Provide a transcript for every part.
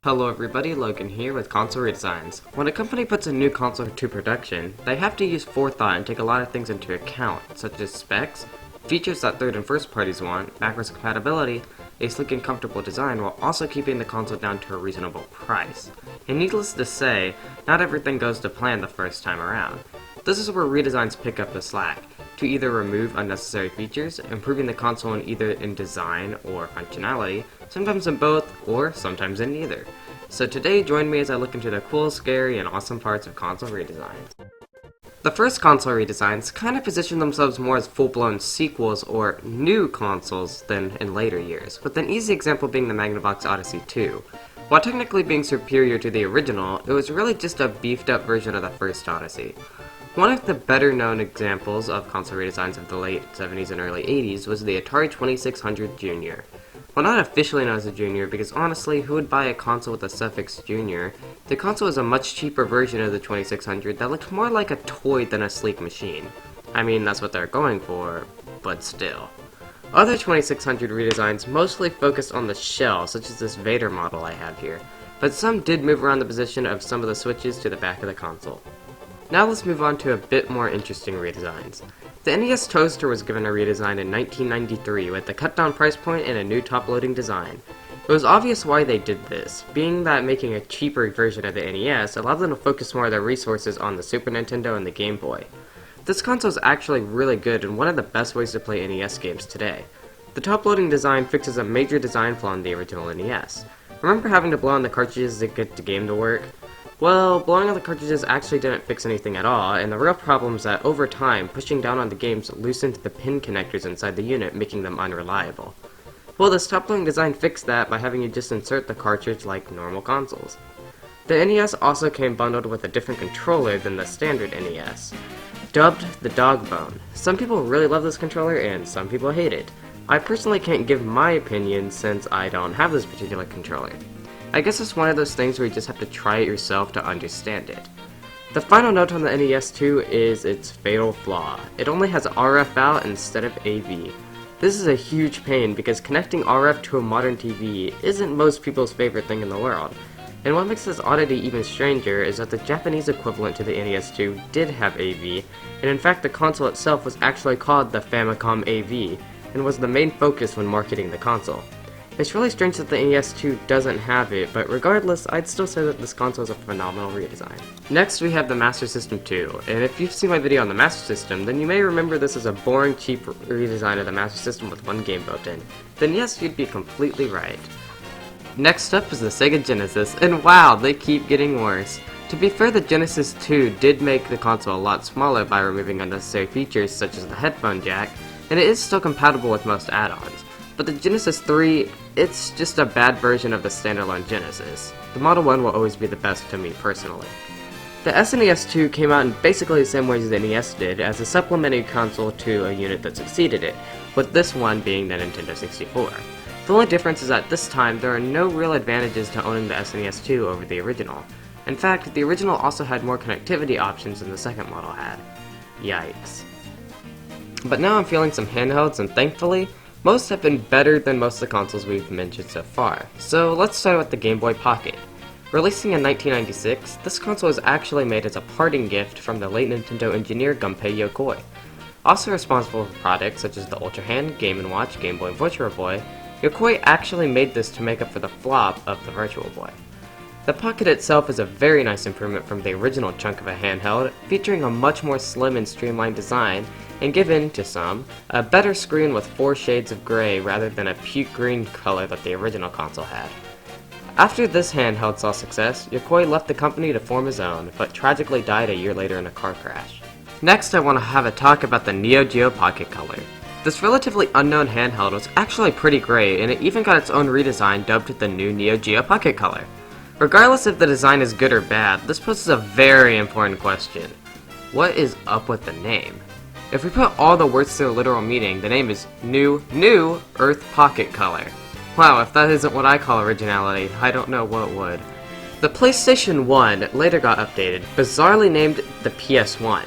Hello everybody, Logan here with Console Redesigns. When a company puts a new console to production, they have to use forethought and take a lot of things into account, such as specs, features that third and first parties want, backwards compatibility, a sleek and comfortable design, while also keeping the console down to a reasonable price. And needless to say, not everything goes to plan the first time around. This is where redesigns pick up the slack, to either remove unnecessary features, improving the console either in design or functionality, sometimes in both, or sometimes in neither. So today, join me as I look into the cool, scary, and awesome parts of console redesigns. The first console redesigns kind of position themselves more as full-blown sequels or new consoles than in later years, with an easy example being the Magnavox Odyssey 2. While technically being superior to the original, it was really just a beefed-up version of the first Odyssey. One of the better-known examples of console redesigns of the late 70s and early 80s was the Atari 2600 Junior. Well, not officially known as a Junior, because honestly, who would buy a console with the suffix Junior? The console is a much cheaper version of the 2600 that looked more like a toy than a sleek machine. I mean, that's what they're going for, but still. Other 2600 redesigns mostly focused on the shell, such as this Vader model I have here, but some did move around the position of some of the switches to the back of the console. Now let's move on to a bit more interesting redesigns. The Nes Toaster was given a redesign in 1993 with a cut-down price point and a new top-loading design. It was obvious why they did this, being that making a cheaper version of the NES allowed them to focus more of their resources on the Super Nintendo and the Game Boy. This console is actually really good and one of the best ways to play NES games today. The top-loading design fixes a major design flaw in the original NES. Remember having to blow on the cartridges to get the game to work? Well, blowing on the cartridges actually didn't fix anything at all, and the real problem is that over time, pushing down on the games loosened the pin connectors inside the unit, making them unreliable. Well, this top-loading design fixed that by having you just insert the cartridge like normal consoles. The NES also came bundled with a different controller than the standard NES, dubbed the Dog Bone. Some people really love this controller, and some people hate it. I personally can't give my opinion since I don't have this particular controller. I guess it's one of those things where you just have to try it yourself to understand it. The final note on the NES 2 is its fatal flaw. It only has RF out instead of AV. This is a huge pain because connecting RF to a modern TV isn't most people's favorite thing in the world. And what makes this oddity even stranger is that the Japanese equivalent to the NES 2 did have AV, and in fact the console itself was actually called the Famicom AV, and was the main focus when marketing the console. It's really strange that the NES 2 doesn't have it, but regardless, I'd still say that this console is a phenomenal redesign. Next, we have the Master System 2, and if you've seen my video on the Master System, then you may remember this as a boring, cheap redesign of the Master System with one game built in. Then yes, you'd be completely right. Next up is the Sega Genesis, and wow, they keep getting worse. To be fair, the Genesis 2 did make the console a lot smaller by removing unnecessary features such as the headphone jack, and it is still compatible with most add-ons. But the Genesis 3, it's just a bad version of the standalone Genesis. The Model 1 will always be the best to me personally. The SNES 2 came out in basically the same way as the NES did, as a supplementary console to a unit that succeeded it, with this one being the Nintendo 64. The only difference is that this time there are no real advantages to owning the SNES 2 over the original. In fact, the original also had more connectivity options than the second model had. Yikes. But now I'm feeling some handhelds, and thankfully, most have been better than most of the consoles we've mentioned so far. So let's start with the Gameboy Pocket. Releasing in 1996, this console was actually made as a parting gift from the late Nintendo engineer Gunpei Yokoi. Also responsible for products such as the Ultra Hand, Game & Watch, Game Boy Virtual Boy, Yokoi actually made this to make up for the flop of the Virtual Boy. The Pocket itself is a very nice improvement from the original chunk of a handheld, featuring a much more slim and streamlined design, and given, to some, a better screen with 4 shades of gray rather than a puke green color that the original console had. After this handheld saw success, Yokoi left the company to form his own, but tragically died a year later in a car crash. Next, I want to have a talk about the Neo Geo Pocket Color. This relatively unknown handheld was actually pretty great, and it even got its own redesign dubbed the new Neo Geo Pocket Color. Regardless if the design is good or bad, this poses a very important question. What is up with the name? If we put all the words to their literal meaning, the name is New Earth Pocket Color. Wow, if that isn't what I call originality, I don't know what would. The PlayStation 1 later got updated, bizarrely named the PS1.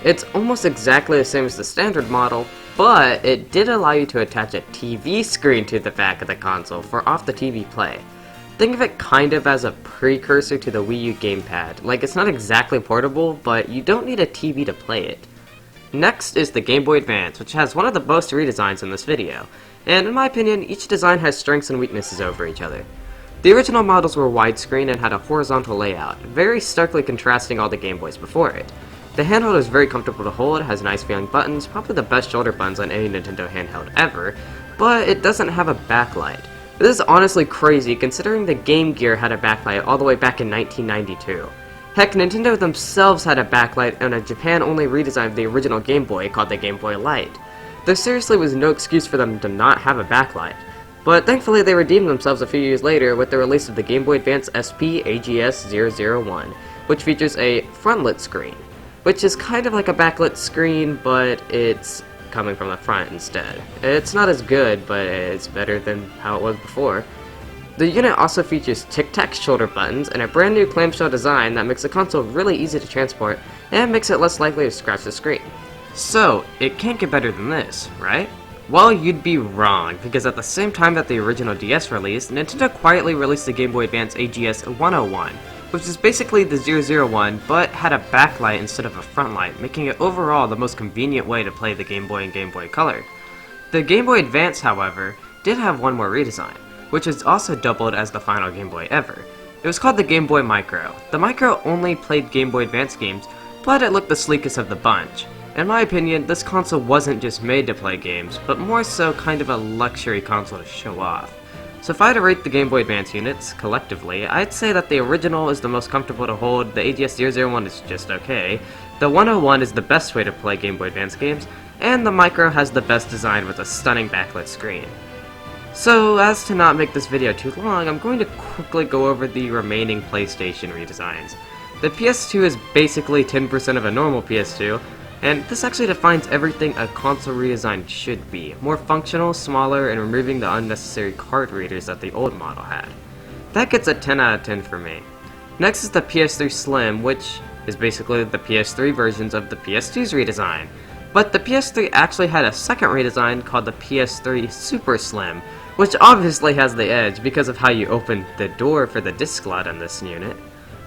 It's almost exactly the same as the standard model, but it did allow you to attach a TV screen to the back of the console for off-the-TV play. Think of it kind of as a precursor to the Wii U gamepad. Like, it's not exactly portable, but you don't need a TV to play it. Next is the Gameboy Advance, which has one of the most redesigns in this video, and in my opinion, each design has strengths and weaknesses over each other. The original models were widescreen and had a horizontal layout, very starkly contrasting all the Game Boys before it. The handheld is very comfortable to hold, has nice feeling buttons, probably the best shoulder buttons on any Nintendo handheld ever, but it doesn't have a backlight. This is honestly crazy considering the Game Gear had a backlight all the way back in 1992. Heck, Nintendo themselves had a backlight in a Japan-only redesign of the original Game Boy called the Game Boy Light. There seriously was no excuse for them to not have a backlight. But thankfully they redeemed themselves a few years later with the release of the Game Boy Advance SP AGS-001, which features a frontlit screen, which is kind of like a backlit screen, but it's coming from the front instead. It's not as good, but it's better than how it was before. The unit also features tic-tac shoulder buttons and a brand new clamshell design that makes the console really easy to transport and makes it less likely to scratch the screen. So, it can't get better than this, right? Well, you'd be wrong, because at the same time that the original DS released, Nintendo quietly released the Game Boy Advance AGS-101, which is basically the 001 but had a backlight instead of a front light, making it overall the most convenient way to play the Game Boy and Game Boy Color. The Game Boy Advance, however, did have one more redesign, which is also doubled as the final Game Boy ever. It was called the Gameboy Micro. The Micro only played Game Boy Advance games, but it looked the sleekest of the bunch. In my opinion, this console wasn't just made to play games, but more so kind of a luxury console to show off. So if I had to rate the Game Boy Advance units, collectively, I'd say that the original is the most comfortable to hold, the AGS-001 is just okay, the 101 is the best way to play Game Boy Advance games, and the Micro has the best design with a stunning backlit screen. So, as to not make this video too long, I'm going to quickly go over the remaining PlayStation redesigns. The PS2 is basically 10% of a normal PS2, and this actually defines everything a console redesign should be. More functional, smaller, and removing the unnecessary card readers that the old model had. That gets a 10 out of 10 for me. Next is the Ps3 Slim, which is basically the PS3 versions of the PS2's redesign. But the PS3 actually had a second redesign called the PS3 Super Slim, which obviously has the edge because of how you open the door for the disc slot in this unit.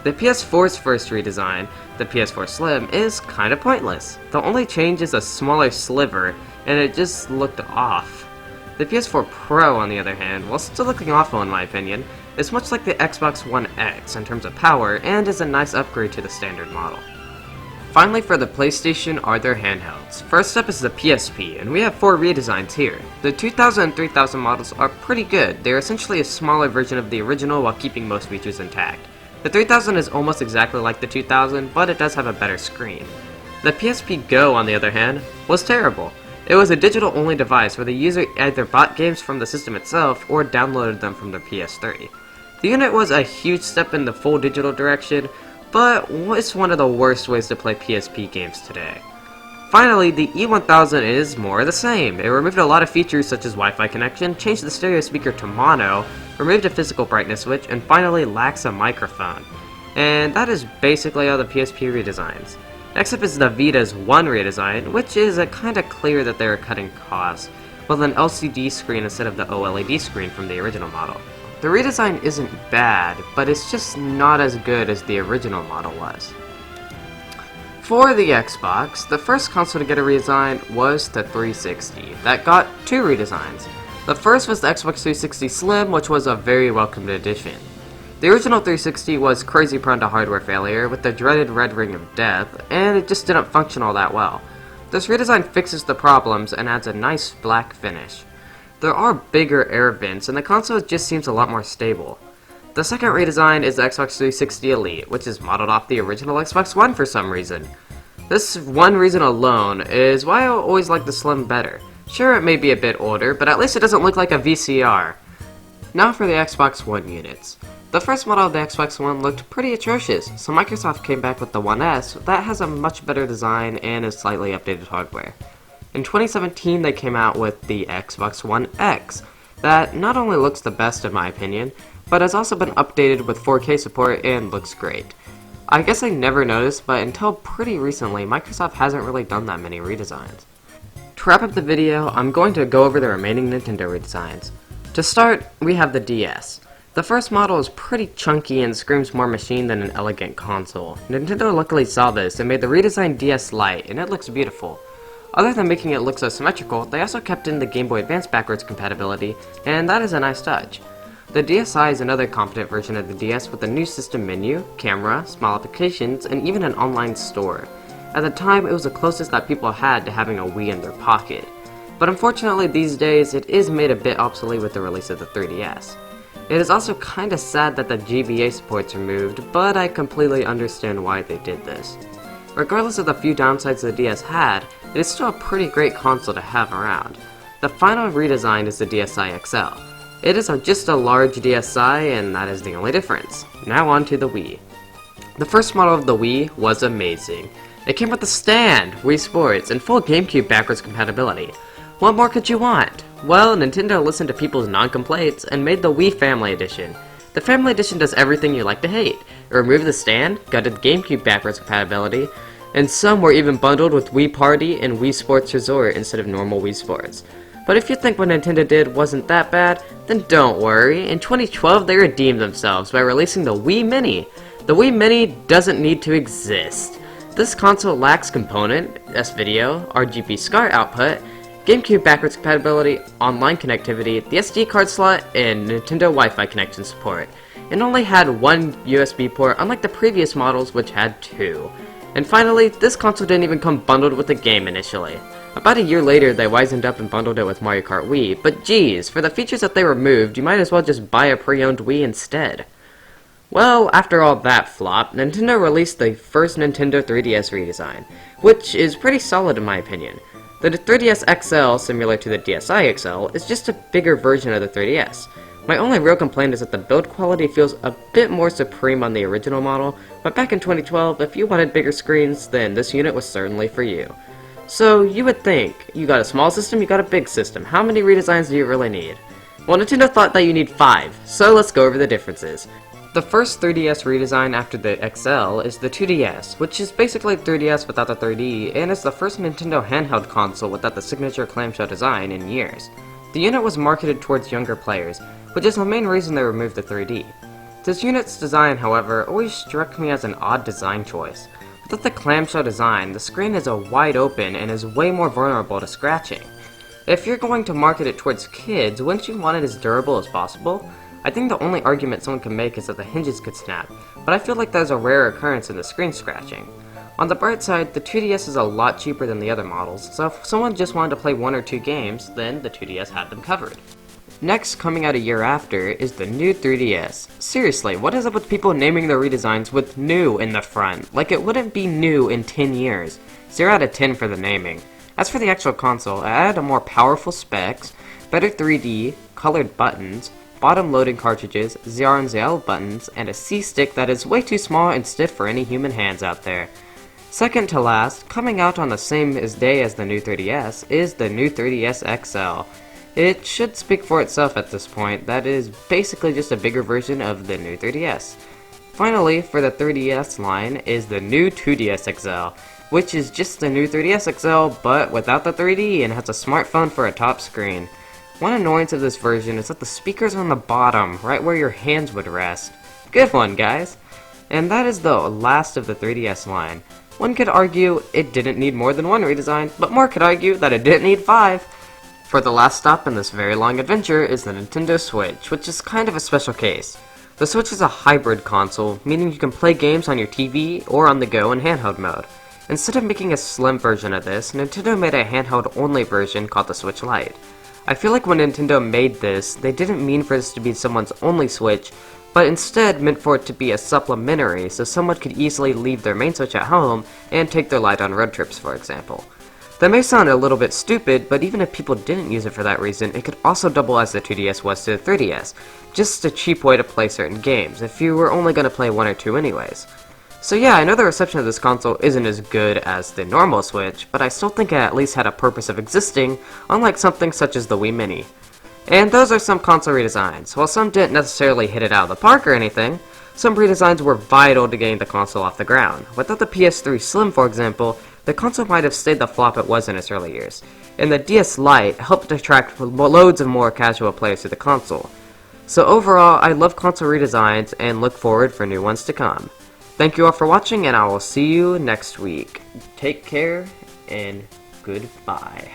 The PS4's first redesign, the PS4 Slim, is kinda pointless. The only change is a smaller sliver, and it just looked off. The PS4 Pro, on the other hand, while still looking awful in my opinion, is much like the Xbox One X in terms of power, and is a nice upgrade to the standard model. Finally, for the PlayStation are their handhelds. First up is the PSP, and we have 4 redesigns here. The 2000 and 3000 models are pretty good. They're essentially a smaller version of the original while keeping most features intact. The 3000 is almost exactly like the 2000, but it does have a better screen. The PSP Go, on the other hand, was terrible. It was a digital-only device where the user either bought games from the system itself or downloaded them from their PS3. The unit was a huge step in the full digital direction, but it's one of the worst ways to play PSP games today. Finally, the E1000 is more of the same. It removed a lot of features such as Wi-Fi connection, changed the stereo speaker to mono, removed a physical brightness switch, and finally lacks a microphone. And that is basically all the PSP redesigns. Next up is the Vita's One redesign, which is kinda clear that they are cutting costs, with an LCD screen instead of the OLED screen from the original model. The redesign isn't bad, but it's just not as good as the original model was. For the Xbox, the first console to get a redesign was the 360. That got 2 redesigns. The first was the Xbox 360 Slim, which was a very welcomed addition. The original 360 was crazy prone to hardware failure, with the dreaded red ring of death, and it just didn't function all that well. This redesign fixes the problems and adds a nice black finish. There are bigger air vents, and the console just seems a lot more stable. The second redesign is the Xbox 360 Elite, which is modeled off the original Xbox One for some reason. This one reason alone is why I always like the Slim better. Sure, it may be a bit older, but at least it doesn't look like a VCR. Now for the Xbox One units. The first model of the Xbox One looked pretty atrocious, so Microsoft came back with the One S that has a much better design and is slightly updated hardware. In 2017 they came out with the Xbox One X, that not only looks the best in my opinion, but has also been updated with 4K support and looks great. I guess I never noticed, but until pretty recently, Microsoft hasn't really done that many redesigns. To wrap up the video, I'm going to go over the remaining Nintendo redesigns. To start, we have the DS. The first model is pretty chunky and screams more machine than an elegant console. Nintendo luckily saw this and made the redesigned DS Lite, and it looks beautiful. Other than making it look so symmetrical, they also kept in the Game Boy Advance backwards compatibility, and that is a nice touch. The DSi is another competent version of the DS with a new system menu, camera, small applications, and even an online store. At the time, it was the closest that people had to having a Wii in their pocket. But unfortunately these days, it is made a bit obsolete with the release of the 3DS. It is also kinda sad that the GBA support's removed, but I completely understand why they did this. Regardless of the few downsides the DS had, it is still a pretty great console to have around. The final redesign is the Dsi Xl. It is just a large DSi, and that is the only difference. Now on to the Wii. The first model of the Wii was amazing. It came with a stand, Wii Sports, and full GameCube backwards compatibility. What more could you want? Well, Nintendo listened to people's non-complaints and made the Wii Family Edition. The Family Edition does everything you like to hate. It removed the stand, gutted the GameCube backwards compatibility, and some were even bundled with Wii Party and Wii Sports Resort instead of normal Wii Sports. But if you think what Nintendo did wasn't that bad, then don't worry. In 2012, they redeemed themselves by releasing the Wii Mini. The Wii Mini doesn't need to exist. This console lacks component, S-Video, RGB SCART output, GameCube backwards compatibility, online connectivity, the SD card slot, and Nintendo Wi-Fi connection support. It only had one USB port, unlike the previous models which had two. And finally, this console didn't even come bundled with a game initially. About a year later, they wisened up and bundled it with Mario Kart Wii, but geez, for the features that they removed, you might as well just buy a pre-owned Wii instead. Well, after all that flop, Nintendo released the first Nintendo 3DS redesign, which is pretty solid in my opinion. The 3DS XL, similar to the Dsi Xl, is just a bigger version of the 3DS. My only real complaint is that the build quality feels a bit more supreme on the original model, but back in 2012, if you wanted bigger screens, then this unit was certainly for you. So, you would think, you got a small system, you got a big system, how many redesigns do you really need? Well, Nintendo thought that you need 5, so let's go over the differences. The first 3DS redesign after the XL is the 2DS, which is basically 3DS without the 3D, and is the first Nintendo handheld console without the signature clamshell design in years. The unit was marketed towards younger players, which is the main reason they removed the 3D. This unit's design, however, always struck me as an odd design choice. Without the clamshell design, the screen is wide open and is way more vulnerable to scratching. If you're going to market it towards kids, wouldn't you want it as durable as possible? I think the only argument someone can make is that the hinges could snap, but I feel like that is a rare occurrence in the screen scratching. On the bright side, the 2DS is a lot cheaper than the other models, so if someone just wanted to play 1 or 2 games, then the 2DS had them covered. Next, coming out a year after, is the new 3DS. Seriously, what is up with people naming their redesigns with new in the front? Like it wouldn't be new in 10 years. 0 out of 10 for the naming. As for the actual console, it added a more powerful specs, better 3D, colored buttons, bottom loading cartridges, ZR and ZL buttons, and a C-stick that is way too small and stiff for any human hands out there. Second to last, coming out on the same day as the new 3DS, is the new 3DS XL. It should speak for itself at this point, that is basically just a bigger version of the new 3DS. Finally, for the 3DS line is the new 2DS XL, which is just the new 3DS XL but without the 3D and has a smartphone for a top screen. One annoyance of this version is that the speakers are on the bottom, right where your hands would rest. Good one, guys! And that is the last of the 3DS line. One could argue it didn't need more than one redesign, but more could argue that it didn't need 5. For the last stop in this very long adventure is the Nintendo Switch, which is kind of a special case. The Switch is a hybrid console, meaning you can play games on your TV or on the go in handheld mode. Instead of making a slim version of this, Nintendo made a handheld-only version called the Switch Lite. I feel like when Nintendo made this, they didn't mean for this to be someone's only Switch, but instead meant for it to be a supplementary so someone could easily leave their main Switch at home and take their Lite on road trips, for example. That may sound a little bit stupid, but even if people didn't use it for that reason, it could also double as the 2DS was to the 3DS, just a cheap way to play certain games, if you were only going to play 1 or 2 anyways. So yeah, I know the reception of this console isn't as good as the normal Switch, but I still think it at least had a purpose of existing, unlike something such as the Wii Mini. And those are some console redesigns. While some didn't necessarily hit it out of the park or anything, some redesigns were vital to getting the console off the ground. Without the Ps3 Slim, for example, the console might have stayed the flop it was in its early years, and the DS Lite helped attract loads of more casual players to the console. So overall, I love console redesigns and look forward for new ones to come. Thank you all for watching, and I will see you next week. Take care, and goodbye.